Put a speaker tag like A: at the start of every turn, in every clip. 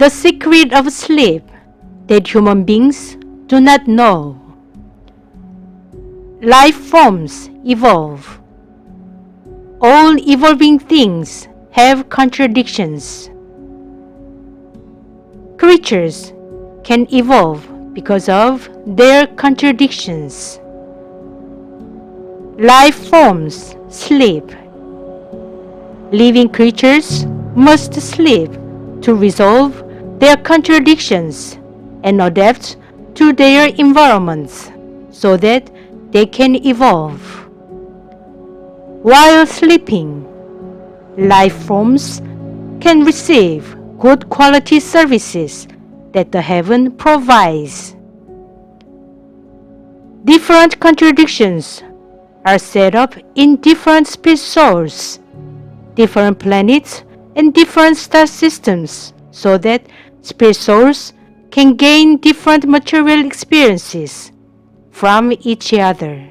A: the secret of sleep that human beings do not know. Life forms evolve. All evolving things have contradictions. Creatures can evolve because of their contradictions. Life forms sleep. Living creatures must sleep to resolve their contradictions and adapt to their environments so that they can evolve. While sleeping, life forms can receive good quality services that the heaven provides. Different contradictions are set up in different space souls, different planets, and different star systems so that space souls can gain different material experiences from each other.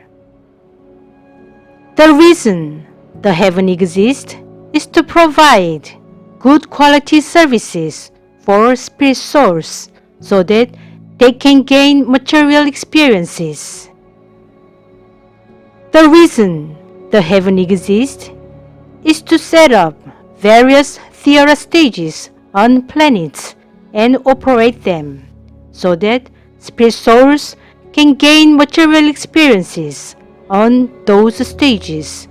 A: The reason the heaven exists is to provide good quality services for spirit souls so that they can gain material experiences. The reason the heaven exists is to set up various theater stages on planets and operate them so that spirit souls can gain material experiences on those stages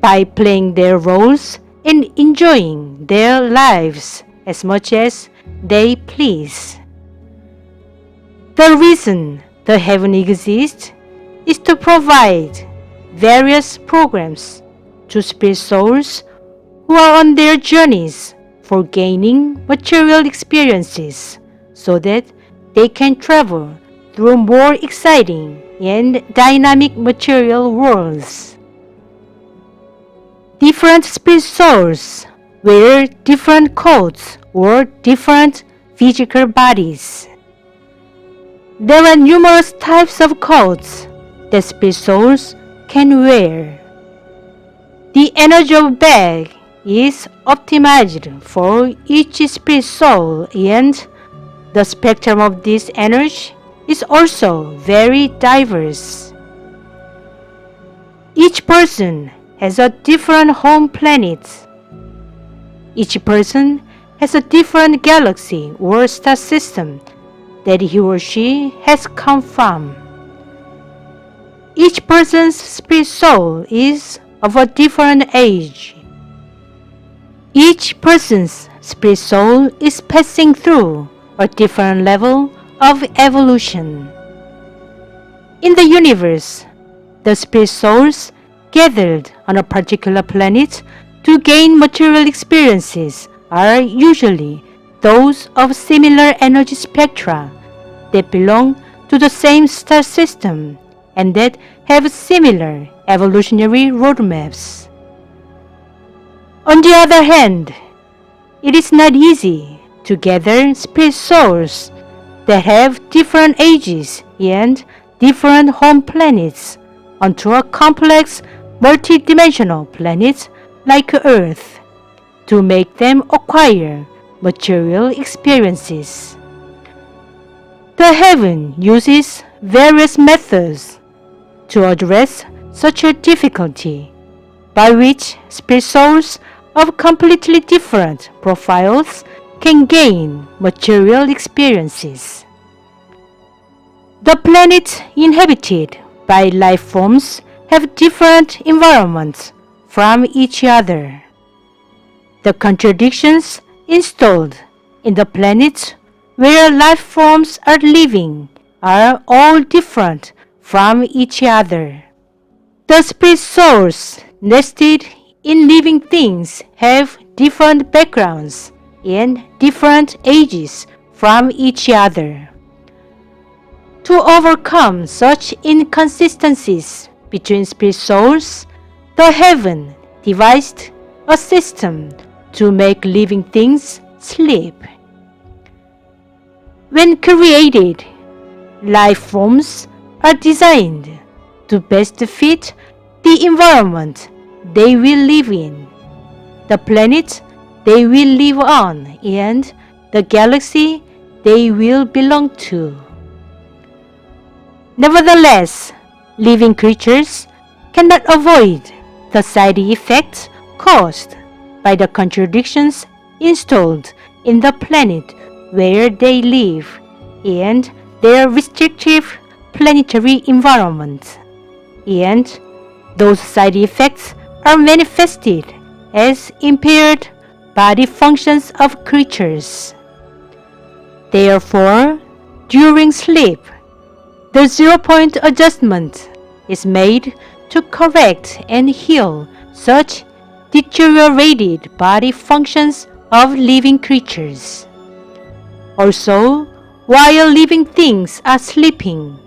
A: by playing their roles and enjoying their lives as much as they please. The reason the heaven exists is to provide various programs to spirit souls who are on their journeys for gaining material experiences so that they can travel through more exciting and dynamic material worlds. Different spirit souls wear different coats or different physical bodies. There are numerous types of coats that spirit souls can wear. The energy of bag is optimized for each spirit soul, and the spectrum of this energy is also very diverse. Each person has a different home planet. Each person has a different galaxy or star system that he or she has come from. Each person's spirit soul is of a different age. Each person's spirit soul is passing through a different level of evolution. In the universe, the spirit souls gathered on a particular planet to gain material experiences are usually those of similar energy spectra that belong to the same star system and that have similar evolutionary roadmaps. On the other hand, it is not easy to gather spirit souls that have different ages and different home planets onto a complex multidimensional planet like Earth to make them acquire material experiences. The heaven uses various methods to address such a difficulty, by which spirit souls of completely different profiles can gain material experiences. The planets inhabited by life forms have different environments from each other. The contradictions installed in the planets where life forms are living are all different from each other. The spirit souls nested in living things have different backgrounds and different ages from each other. To overcome such inconsistencies between spirit souls, the heaven devised a system to make living things sleep. When created, life forms are designed to best fit the environment they will live in, the planet they will live on, and the galaxy they will belong to. Nevertheless, living creatures cannot avoid the side effects caused by the contradictions installed in the planet where they live and their respective planetary environment. And those side effects are manifested as impaired body functions of creatures. Therefore, during sleep, the zero-point adjustment is made to correct and heal such deteriorated body functions of living creatures. Also, while living things are sleeping,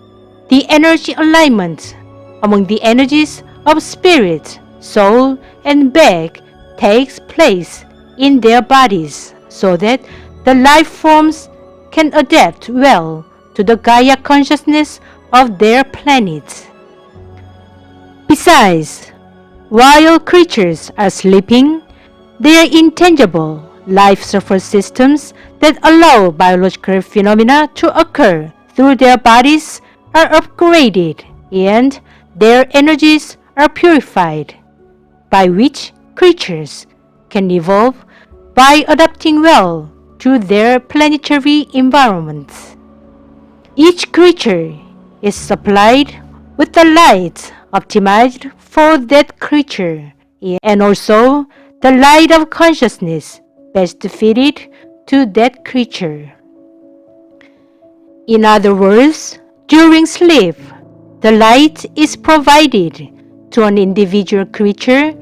A: the energy alignment among the energies of spirit, soul, and back takes place in their bodies so that the life forms can adapt well to the Gaia consciousness of their planet. Besides, while creatures are sleeping, their intangible life support systems that allow biological phenomena to occur through their bodies are upgraded and their energies are purified, by which creatures can evolve by adapting well to their planetary environments. Each creature is supplied with the light optimized for that creature and also the light of consciousness best fitted to that creature. In other words, during sleep, the light is provided to an individual creature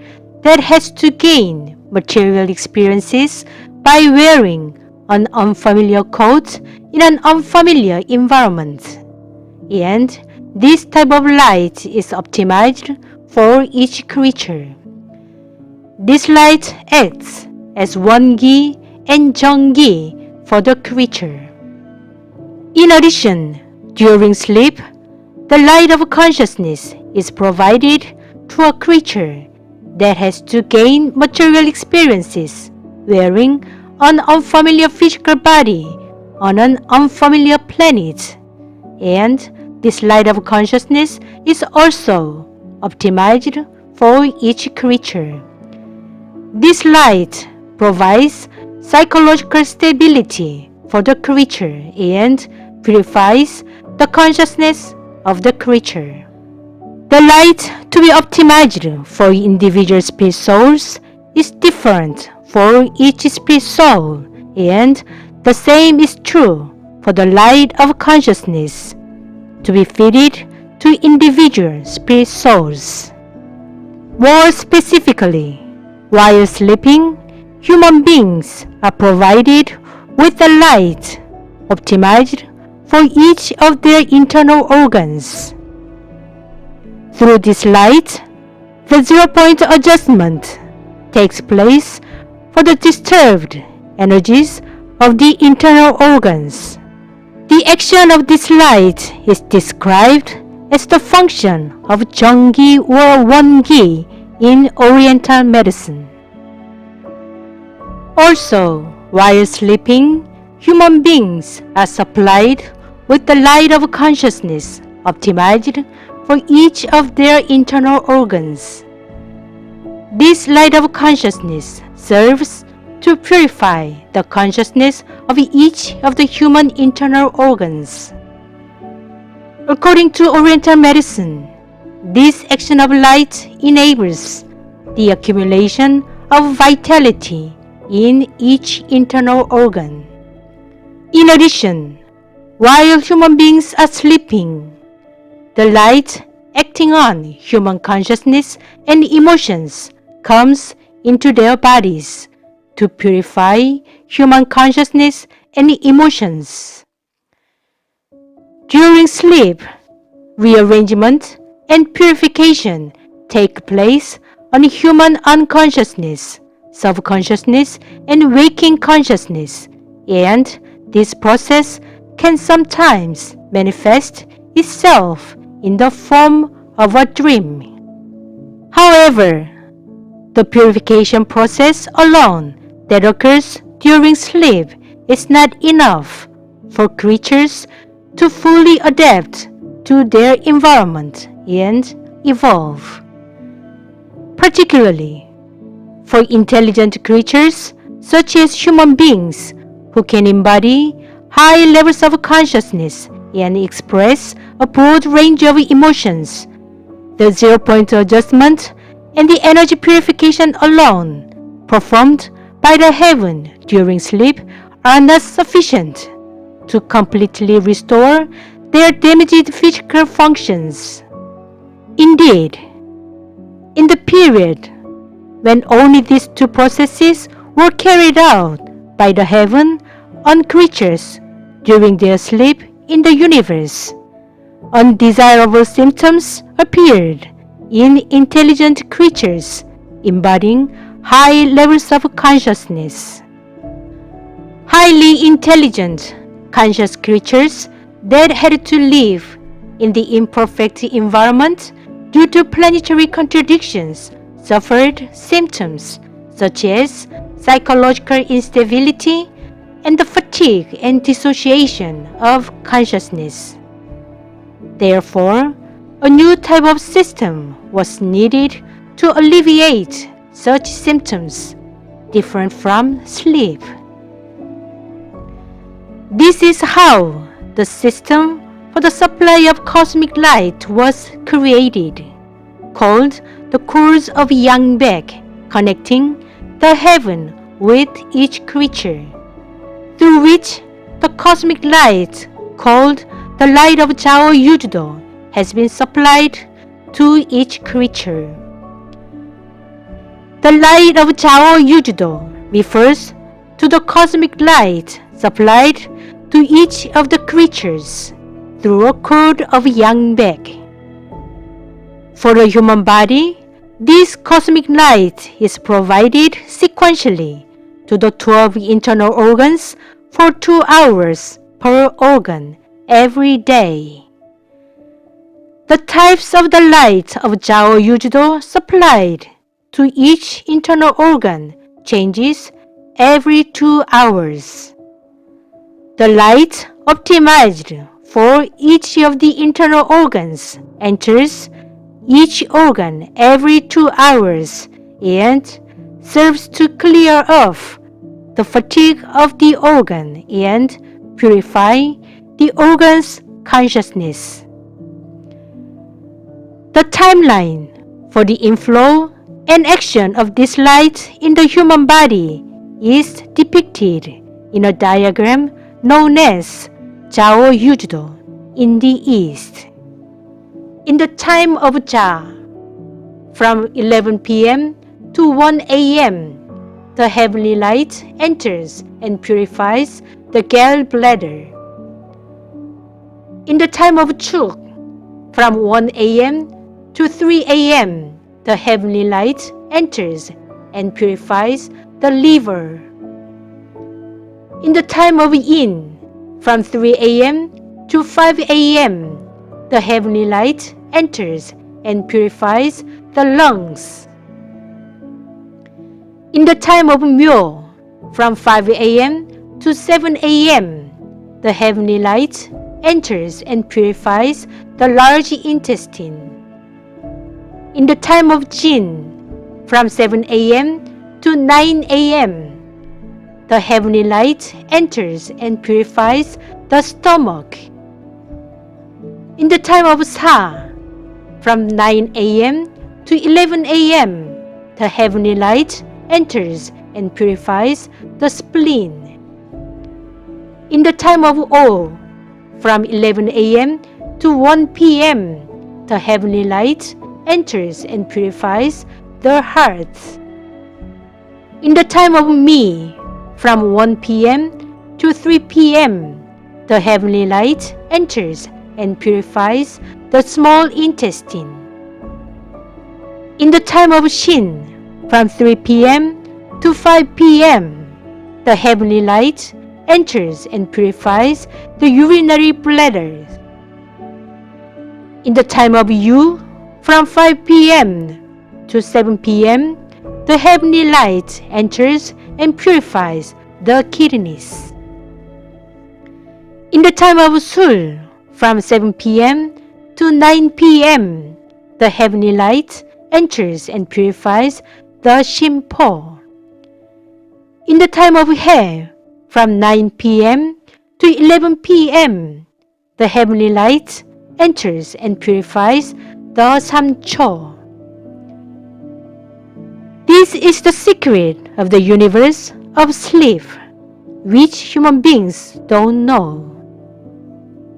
A: that has to gain material experiences by wearing an unfamiliar coat in an unfamiliar environment. And this type of light is optimized for each creature. This light acts as Won-gi and Jung-gi for the creature. In addition, during sleep, the light of consciousness is provided to a creature that has to gain material experiences wearing an unfamiliar physical body on an unfamiliar planet, and this light of consciousness is also optimized for each creature. This light provides psychological stability for the creature and purifies the consciousness of the creature. The light to be optimized for individual spirit souls is different for each spirit soul, and the same is true for the light of consciousness to be fitted to individual spirit souls. More specifically, while sleeping, human beings are provided with the light optimized for each of their internal organs. Through this light, the zero-point adjustment takes place for the disturbed energies of the internal organs. The action of this light is described as the function of Jung-gi or Won-gi in Oriental medicine. Also, while sleeping, human beings are supplied with the light of consciousness optimized for each of their internal organs. This light of consciousness serves to purify the consciousness of each of the human internal organs. According to Oriental medicine, this action of light enables the accumulation of vitality in each internal organ. In addition, while human beings are sleeping, the light acting on human consciousness and emotions comes into their bodies to purify human consciousness and emotions. During sleep, rearrangement and purification take place on human unconsciousness, subconsciousness, and waking consciousness, and this process can sometimes manifest itself in the form of a dream. However, the purification process alone that occurs during sleep is not enough for creatures to fully adapt to their environment and evolve. Particularly for intelligent creatures such as human beings who can embody high levels of consciousness and express a broad range of emotions, the zero-point adjustment and the energy purification alone performed by the heaven during sleep are not sufficient to completely restore their damaged physical functions. Indeed, in the period when only these two processes were carried out by the heaven on creatures during their sleep in the universe, undesirable symptoms appeared in intelligent creatures embodying high levels of consciousness. Highly intelligent, conscious creatures that had to live in the imperfect environment due to planetary contradictions suffered symptoms such as psychological instability and the fatigue and dissociation of consciousness. Therefore, a new type of system was needed to alleviate such symptoms, different from sleep. This is how the system for the supply of cosmic light was created, called the course of Yang-baek, connecting the heaven with each creature, through which the cosmic light, called the light of Jao Yujudo, has been supplied to each creature. The light of Jao Yujudo refers to the cosmic light supplied to each of the creatures through a cord of Yang-baek. For the human body, this cosmic light is provided sequentially to the 12 internal organs for 2 hours per organ every day. The types of the light of Jao Yujudo supplied to each internal organ changes every 2 hours. The light optimized for each of the internal organs enters each organ every 2 hours and serves to clear off the fatigue of the organ and purify the organ's consciousness. The timeline for the inflow and action of this light in the human body is depicted in a diagram known as Jao Yujudo in the East. In the time of Ja, from 11 p.m. to 1 a.m., the heavenly light enters and purifies the gallbladder. In the time of Chuk, from 1 a.m. to 3 a.m., the heavenly light enters and purifies the liver. In the time of Yin, from 3 a.m. to 5 a.m., the heavenly light enters and purifies the lungs. In the time of Myo, from 5 a.m. to 7 a.m., the heavenly light enters and purifies the large intestine. In the time of Jin, from 7 a.m. to 9 a.m., the heavenly light enters and purifies the stomach. In the time of Sa, from 9 a.m. to 11 a.m., the heavenly light enters and purifies the spleen. In the time of O, from 11 a.m. to 1 p.m., the heavenly light enters and purifies the heart. In the time of Mi, from 1 p.m. to 3 p.m., the heavenly light enters and purifies the small intestine. In the time of Shin, from 3 p.m. to 5 p.m., the heavenly light enters and purifies the urinary bladder. In the time of Yu, from 5 p.m. to 7 p.m., the heavenly light enters and purifies the kidneys. In the time of Sul, from 7 p.m. to 9 p.m., the heavenly light enters and purifies the Shimpo. In the time of He, from 9 p.m. to 11 p.m., the heavenly light enters and purifies the Samcho. This is the secret of the universe of sleep, which human beings don't know.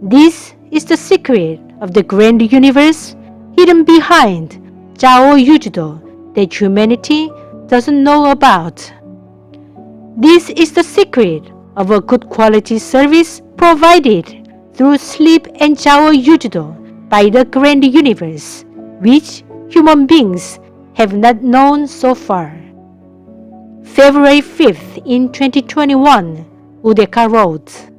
A: This is the secret of the grand universe hidden behind Zhao Yujido that humanity doesn't know about. This is the secret of a good quality service provided through sleep and Zhao Yujido by the grand universe, which human beings have not known so far. February 5th in 2021, Udeka wrote.